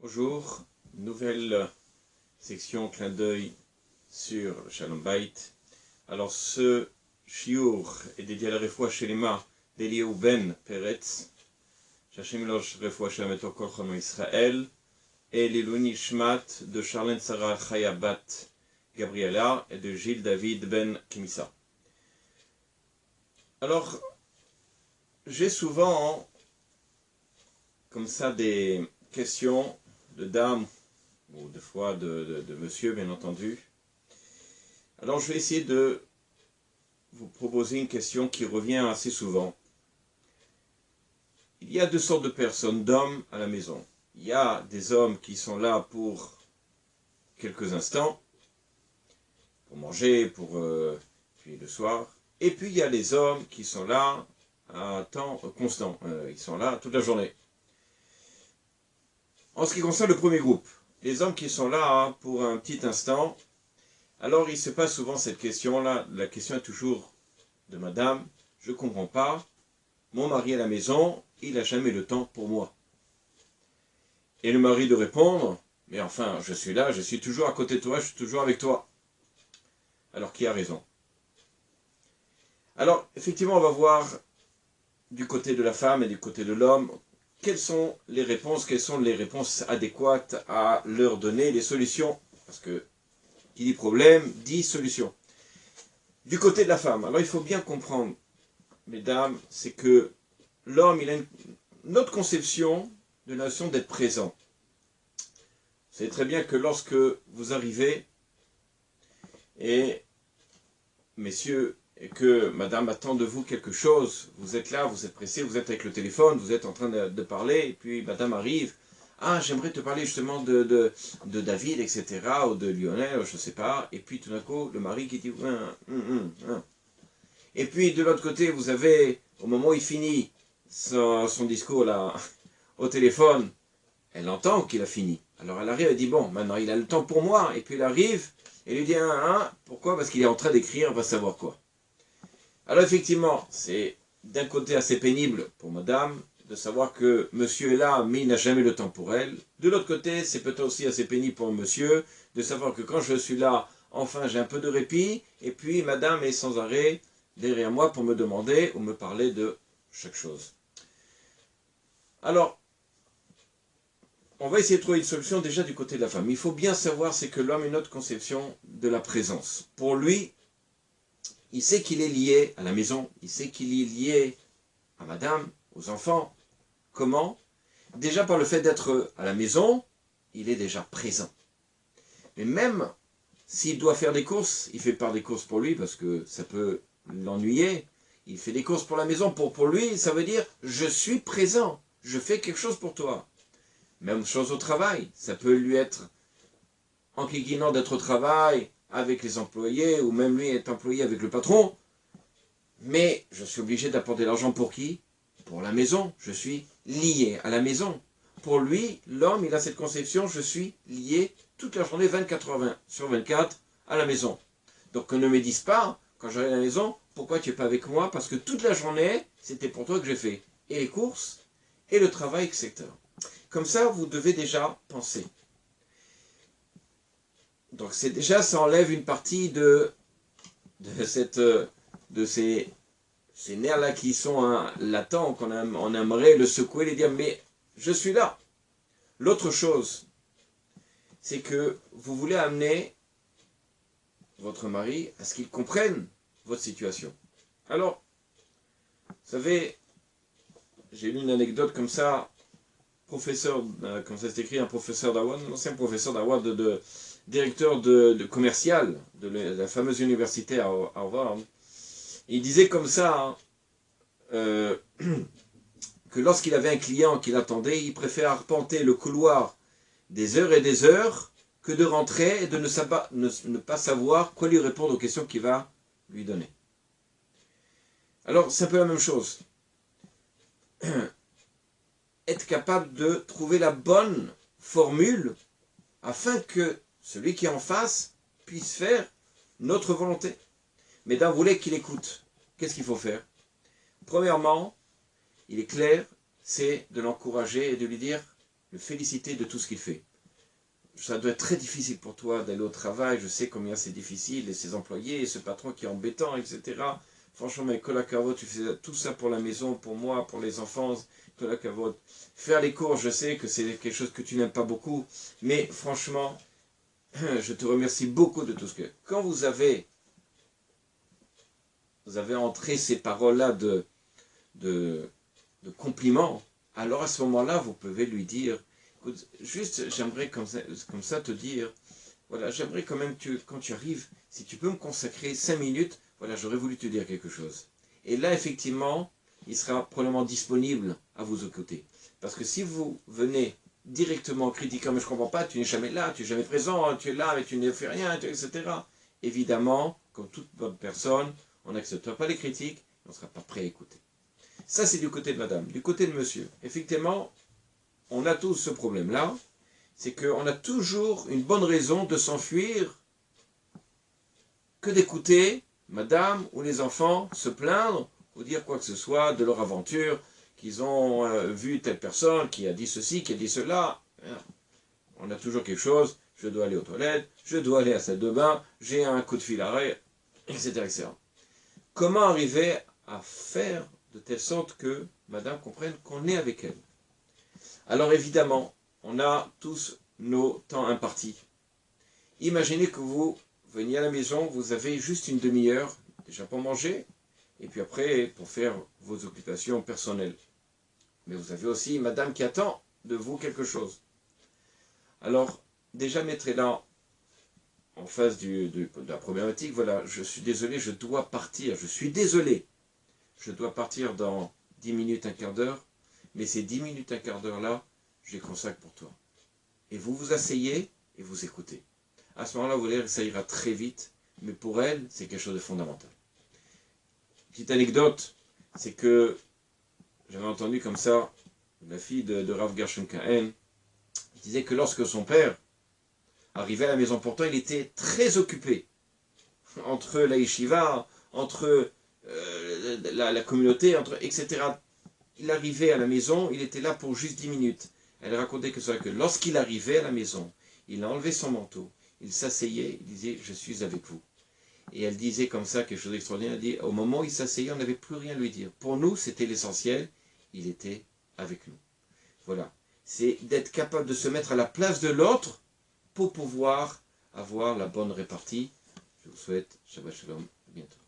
Bonjour, nouvelle section clin d'œil sur le Shalom Bayit. Alors ce shiur est dédié à la Refoua Shelema d'Eliyahu Ben Peretz, Shachim Losh Refoua Shelameto Kol Chano Israël, et l'Ilui Nishmat de Charlène Sarah Chayabat Gabriela et de Gilles David Ben Kimissa. Alors, j'ai souvent comme ça des questions de dames, ou des fois de monsieur, bien entendu. Alors je vais essayer de vous proposer une question qui revient assez souvent. Il y a deux sortes de personnes, d'hommes à la maison. Il y a des hommes qui sont là pour quelques instants, pour manger, puis le soir. Et puis il y a les hommes qui sont là à temps constant. Ils sont là toute la journée. En ce qui concerne le premier groupe, les hommes qui sont là pour un petit instant, alors il se passe souvent cette question-là. La question est toujours de madame, je ne comprends pas, mon mari à la maison, il n'a jamais le temps pour moi. Et le mari de répondre, mais enfin, je suis là, je suis toujours à côté de toi, je suis toujours avec toi. Alors qui a raison? Alors, effectivement, on va voir du côté de la femme et du côté de l'homme, quelles sont les réponses adéquates à leur donner, les solutions. Parce que qui dit problème, dit solution. Du côté de la femme, alors il faut bien comprendre, mesdames, c'est que l'homme, il a une autre conception de la notion d'être présent. Vous savez très bien que lorsque vous arrivez, et messieurs, et que madame attend de vous quelque chose, vous êtes là, vous êtes pressé, vous êtes avec le téléphone, vous êtes en train de parler, et puis madame arrive, ah, j'aimerais te parler justement de David, etc., ou de Lionel, je ne sais pas, et puis tout d'un coup, le mari qui dit, et puis de l'autre côté, vous avez, au moment où il finit son discours là, au téléphone, elle entend qu'il a fini. Alors elle arrive, elle dit, bon, maintenant il a le temps pour moi, et puis elle arrive, et lui dit, pourquoi? Parce qu'il est en train d'écrire, on va savoir quoi. Alors effectivement, c'est d'un côté assez pénible pour madame, de savoir que monsieur est là, mais il n'a jamais le temps pour elle. De l'autre côté, c'est peut-être aussi assez pénible pour monsieur, de savoir que quand je suis là, enfin j'ai un peu de répit, et puis madame est sans arrêt derrière moi pour me demander ou me parler de chaque chose. Alors, on va essayer de trouver une solution déjà du côté de la femme. Il faut bien savoir, c'est que l'homme a une autre conception de la présence. Pour lui, il sait qu'il est lié à la maison, il sait qu'il est lié à madame, aux enfants. Comment? Déjà par le fait d'être à la maison, il est déjà présent. Mais même s'il doit faire des courses, il fait pas des courses pour lui parce que ça peut l'ennuyer. Il fait des courses pour la maison. Pour lui, ça veut dire je suis présent, je fais quelque chose pour toi. Même chose au travail, ça peut lui être enquiquinant d'être au travail avec les employés, ou même lui être employé avec le patron. Mais je suis obligé d'apporter l'argent pour qui? Pour la maison, je suis lié à la maison. Pour lui, l'homme, il a cette conception, je suis lié toute la journée, 24 heures sur 24, à la maison. Donc qu'on ne me dise pas, quand j'arrive à la maison, pourquoi tu n'es pas avec moi? Parce que toute la journée, c'était pour toi que j'ai fait. Et les courses, et le travail, etc. Comme ça, vous devez déjà penser. Donc c'est déjà, ça enlève une partie de ces nerfs-là qui sont latents, on aimerait le secouer et dire, mais je suis là. L'autre chose, c'est que vous voulez amener votre mari à ce qu'il comprenne votre situation. Alors, vous savez, j'ai lu une anecdote comme ça, professeur, comme ça c'est écrit, un professeur d'Harvard, un ancien professeur d'Harvard, directeur de commercial de la fameuse université à Harvard. Il disait comme ça, que lorsqu'il avait un client qu'il attendait, il préférait arpenter le couloir des heures et des heures que de rentrer et de ne pas savoir quoi lui répondre aux questions qu'il va lui donner. Alors, c'est un peu la même chose. Être capable de trouver la bonne formule afin que celui qui est en face puisse faire notre volonté. Mais d'un voulait qu'il écoute. Qu'est-ce qu'il faut faire? Premièrement, il est clair, c'est de l'encourager et de lui dire le féliciter de tout ce qu'il fait. Ça doit être très difficile pour toi d'aller au travail, je sais combien c'est difficile, et ses employés, et ce patron qui est embêtant, etc. Franchement, mais Kolakavot, tu fais tout ça pour la maison, pour moi, pour les enfants, Kolakavot. Faire les cours, je sais que c'est quelque chose que tu n'aimes pas beaucoup, mais franchement, je te remercie beaucoup de tout ce que... Quand vous avez entré ces paroles-là de compliments, alors à ce moment-là, vous pouvez lui dire, écoute, juste, j'aimerais comme ça te dire, voilà, j'aimerais quand même que quand tu arrives, si tu peux me consacrer 5 minutes, voilà, j'aurais voulu te dire quelque chose. Et là, effectivement, il sera probablement disponible à vous écouter. Parce que si vous venez directement critiquant, mais je ne comprends pas, tu n'es jamais là, tu n'es jamais présent, tu es là, mais tu ne fais rien, etc. Évidemment, comme toute bonne personne, on n'acceptera pas les critiques, on ne sera pas prêt à écouter. Ça, c'est du côté de madame. Du côté de monsieur, effectivement, on a tous ce problème-là, c'est qu'on a toujours une bonne raison de s'enfuir que d'écouter madame ou les enfants se plaindre ou dire quoi que ce soit de leur aventure, qu'ils ont vu telle personne qui a dit ceci, qui a dit cela. On a toujours quelque chose, je dois aller aux toilettes, je dois aller à la salle de bain, j'ai un coup de fil à arrêt, etc., etc. Comment arriver à faire de telle sorte que madame comprenne qu'on est avec elle? Alors évidemment, on a tous nos temps impartis. Imaginez que vous veniez à la maison, vous avez juste une demi-heure, déjà pour manger, et puis après pour faire vos occupations personnelles. Mais vous avez aussi madame qui attend de vous quelque chose. Alors, déjà mettez-la en face de la problématique, voilà, je suis désolé, je dois partir, je suis désolé, je dois partir dans 10 minutes, un quart d'heure, mais ces 10 minutes, un quart d'heure là, je les consacre pour toi. Et vous vous asseyez et vous écoutez. À ce moment-là, vous verrez que ça ira très vite, mais pour elle, c'est quelque chose de fondamental. Petite anecdote, c'est que j'avais entendu comme ça, la fille de Rav Gershon Cohen disait que lorsque son père arrivait à la maison, pourtant il était très occupé, entre la yeshiva, entre la communauté, etc. Il arrivait à la maison, il était là pour juste 10 minutes. Elle racontait que lorsqu'il arrivait à la maison, il a enlevé son manteau, il s'asseyait, il disait « je suis avec vous ». Et elle disait comme ça quelque chose d'extraordinaire, elle dit « au moment où il s'asseyait, on n'avait plus rien à lui dire. Pour nous, c'était l'essentiel, il était avec nous ». Voilà, c'est d'être capable de se mettre à la place de l'autre pour pouvoir avoir la bonne répartie. Je vous souhaite Shabbat Shalom, à bientôt.